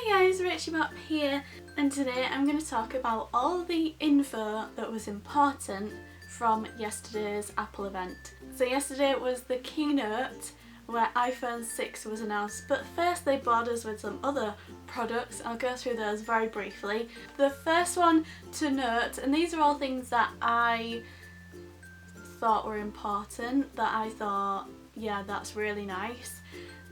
Hi guys, Rachybop here, and today I'm going to talk about all the info that was important from yesterday's Apple event. So yesterday was the keynote where iPhone 6 was announced, but first they bored us with some other products. I'll go through those very briefly. The first one to note, and these are all things that I thought were important, that I thought, yeah, that's really nice,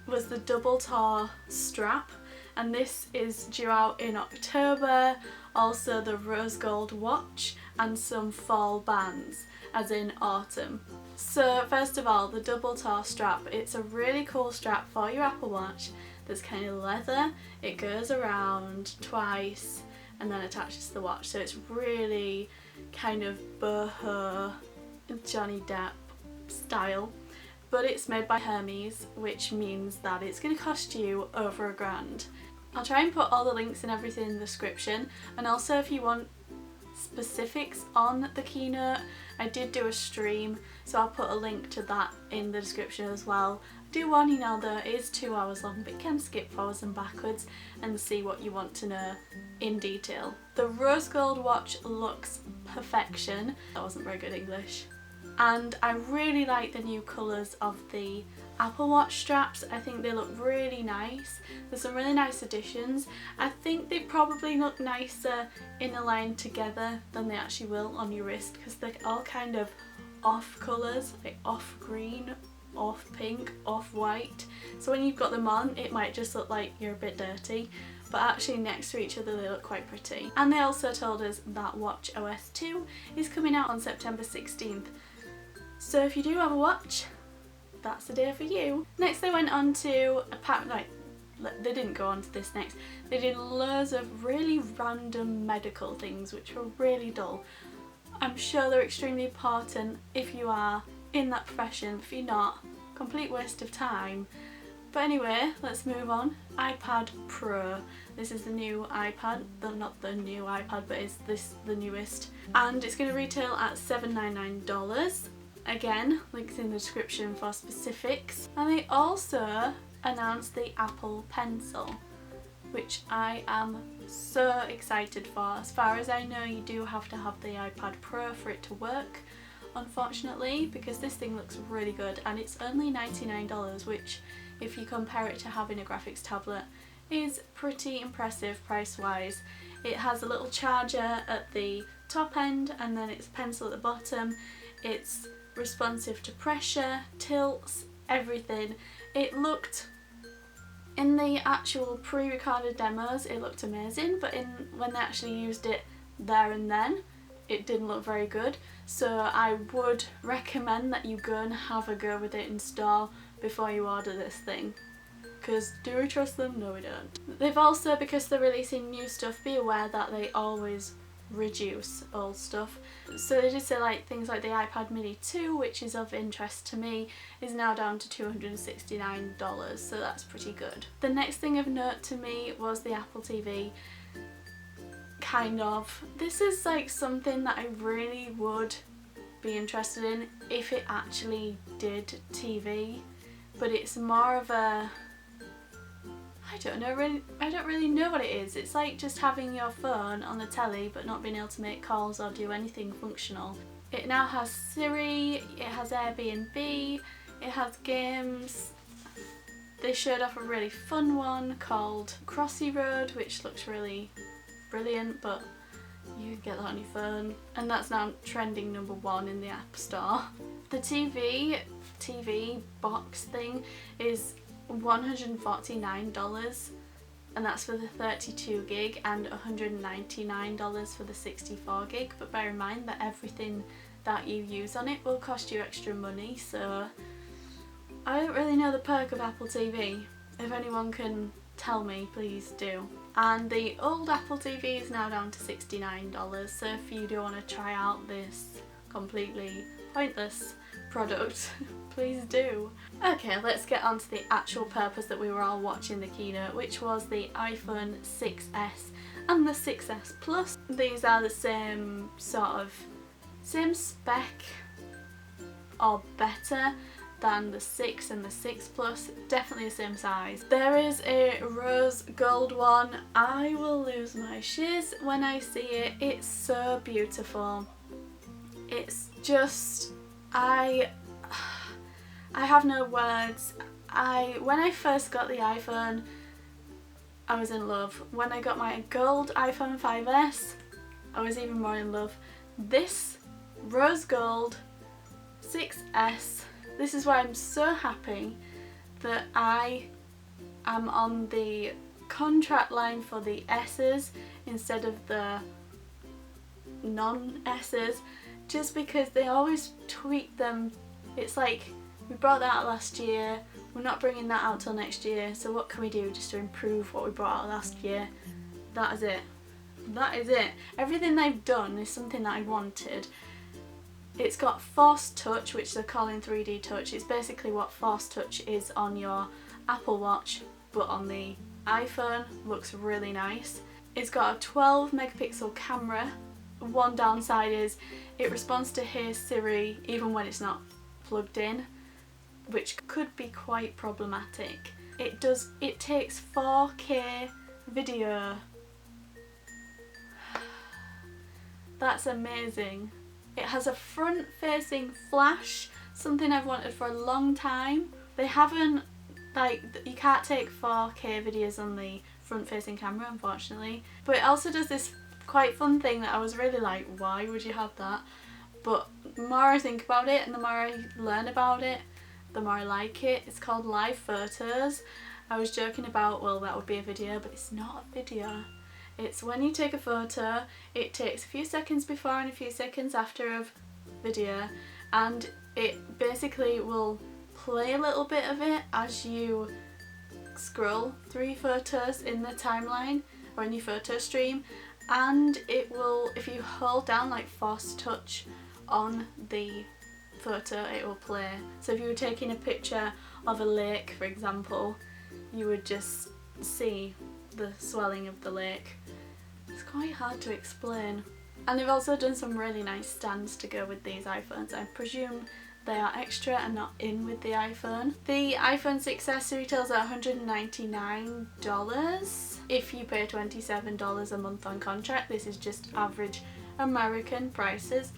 was the double toe strap. And this is due out in October, also the rose gold watch and some fall bands, as in autumn. So first of all, the double toe strap, it's a really cool strap for your Apple Watch that's kind of leather. It goes around twice and then attaches to the watch, so it's really kind of boho Johnny Depp style. But it's made by Hermes, which means that it's going to cost you over £1,000. I'll try and put all the links and everything in the description, and also if you want specifics on the keynote, I did do a stream, so I'll put a link to that in the description as well. I do warn you now though, it is 2 hours long, but you can skip forwards and backwards and see what you want to know in detail. The rose gold watch looks perfection. That wasn't very good English. And I really like the new colours of the Apple Watch straps. I think they look really nice. There's some really nice additions. I think they probably look nicer in a line together than they actually will on your wrist, because they're all kind of off colours, like off green, off pink, off white. So when you've got them on, it might just look like you're a bit dirty, but actually next to each other they look quite pretty. And they also told us that Watch OS 2 is coming out on September 16th. So if you do have a watch, that's the day for you. Next they went on to they didn't go on to this next. They did loads of really random medical things which were really dull. I'm sure they're extremely important if you are in that profession. If you're not, complete waste of time. But anyway, let's move on. iPad Pro. This is the new iPad. Not the new iPad, but is this the newest? And it's going to retail at $799. Again, links in the description for specifics. And they also announced the Apple Pencil, which I am so excited for. As far as I know, you do have to have the iPad Pro for it to work, unfortunately, because this thing looks really good and it's only $99, which if you compare it to having a graphics tablet is pretty impressive price-wise. It has a little charger at the top end and then it's a pencil at the bottom. It's responsive to pressure, tilts, everything. It looked, in the actual pre-recorded demos, it looked amazing, but when they actually used it there and then, it didn't look very good. So I would recommend that you go and have a go with it in store before you order this thing. Because do we trust them? No, we don't. They've also, because they're releasing new stuff, be aware that they always reduce old stuff. So they did say things like the iPad Mini 2, which is of interest to me, is now down to $269, so that's pretty good. The next thing of note to me was the Apple TV. Kind of. This is something that I really would be interested in if it actually did TV, but it's more of a, I don't really know what it is. It's like just having your phone on the telly but not being able to make calls or do anything functional. It now has Siri, it has Airbnb, it has games. They showed off a really fun one called Crossy Road, which looks really brilliant, but you can get that on your phone. And that's now trending #1 in the App Store. The TV box thing is $149, and that's for the 32 gig and $199 for the 64 gig, but bear in mind that everything that you use on it will cost you extra money, so I don't really know the perk of Apple TV. If anyone can tell me, please do. And the old Apple TV is now down to $69, so if you do want to try out this completely pointless product, please do. Okay, let's get on to the actual purpose that we were all watching the keynote, which was the iPhone 6s and the 6s Plus. These are the same spec or better than the 6 and the 6 Plus, definitely the same size. There is a rose gold one. I will lose my shiz when I see it. It's so beautiful. It's just, I have no words. When I first got the iPhone, I was in love. When I got my gold iPhone 5S, I was even more in love. This rose gold 6S, this is why I'm so happy that I am on the contract line for the S's instead of the non-S's, just because they always tweak them. It's like, we brought that out last year, we're not bringing that out till next year, so what can we do just to improve what we brought out last year? That is it. That is it. Everything they've done is something that I wanted. It's got Force Touch, which they're calling 3D Touch. It's basically what Force Touch is on your Apple Watch, but on the iPhone. Looks really nice. It's got a 12 megapixel camera. One downside is it responds to Hey Siri even when it's not plugged in, which could be quite problematic. It takes 4K video. That's amazing. It has a front-facing flash, something I've wanted for a long time. They haven't, like, you can't take 4K videos on the front-facing camera, unfortunately. But it also does this quite fun thing that I was really like, why would you have that? But the more I think about it and the more I learn about it, the more I like it. It's called Live Photos. I was joking about, well, that would be a video, but it's not a video. It's when you take a photo, it takes a few seconds before and a few seconds after of video, and it basically will play a little bit of it as you scroll through photos in the timeline or in your photo stream, and it will, if you hold down like Force Touch on the photo, it will play. So if you were taking a picture of a lake, for example, you would just see the swelling of the lake. It's quite hard to explain. And they've also done some really nice stands to go with these iPhones. I presume they are extra and not in with the iPhone. The iPhone 6S retails at $199 if you pay $27 a month on contract. This is just average American prices.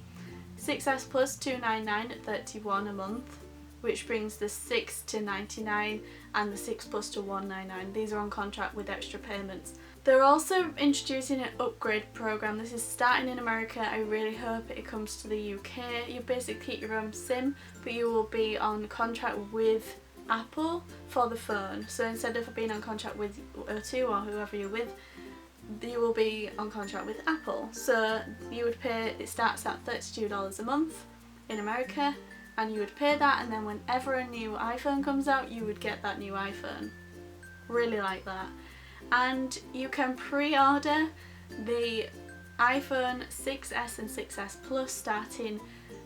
6S Plus $299 at $31 a month, which brings the 6 to $99 and the 6 Plus to $199. These are on contract with extra payments. They're also introducing an upgrade program. This is starting in America. I really hope it comes to the UK. You basically keep your own SIM, but you will be on contract with Apple for the phone. So instead of being on contract with O2 or whoever you're with, you will be on contract with Apple. So you would pay, it starts at $32 a month in America, and you would pay that, and then whenever a new iPhone comes out, you would get that new iPhone. Really like that. And you can pre-order the iPhone 6S and 6S Plus starting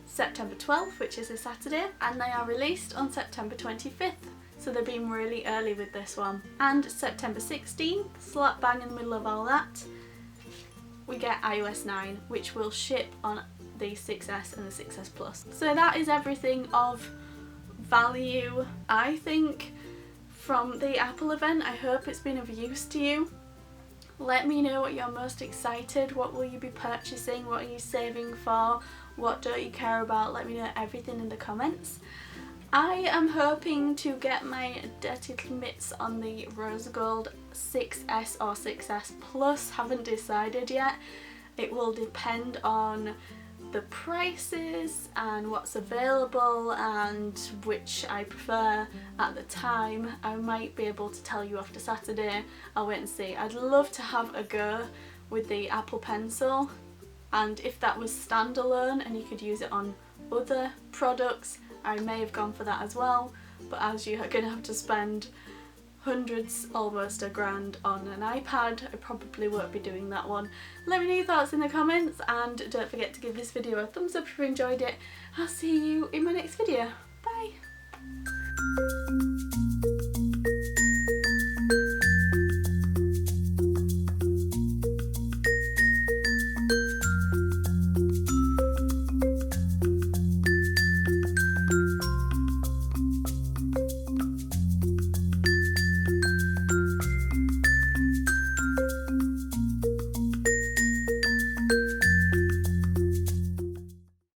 September 12th, which is a Saturday, and they are released on September 25th. So they're being really early with this one. And September 16th, slap bang in the middle of all that, we get iOS 9, which will ship on the 6S and the 6S Plus. So that is everything of value, I think, from the Apple event. I hope it's been of use to you. Let me know what you're most excited, what will you be purchasing, what are you saving for, what don't you care about. Let me know everything in the comments. I am hoping to get my dirty little mitts on the rose gold 6S or 6S Plus. Haven't decided yet. It will depend on the prices and what's available and which I prefer at the time. I might be able to tell you after Saturday. I'll wait and see. I'd love to have a go with the Apple Pencil, and if that was standalone and you could use it on other products, I may have gone for that as well, but as you are going to have to spend hundreds, almost $1,000 on an iPad, I probably won't be doing that one. Let me know your thoughts in the comments, and don't forget to give this video a thumbs up if you enjoyed it. I'll see you in my next video.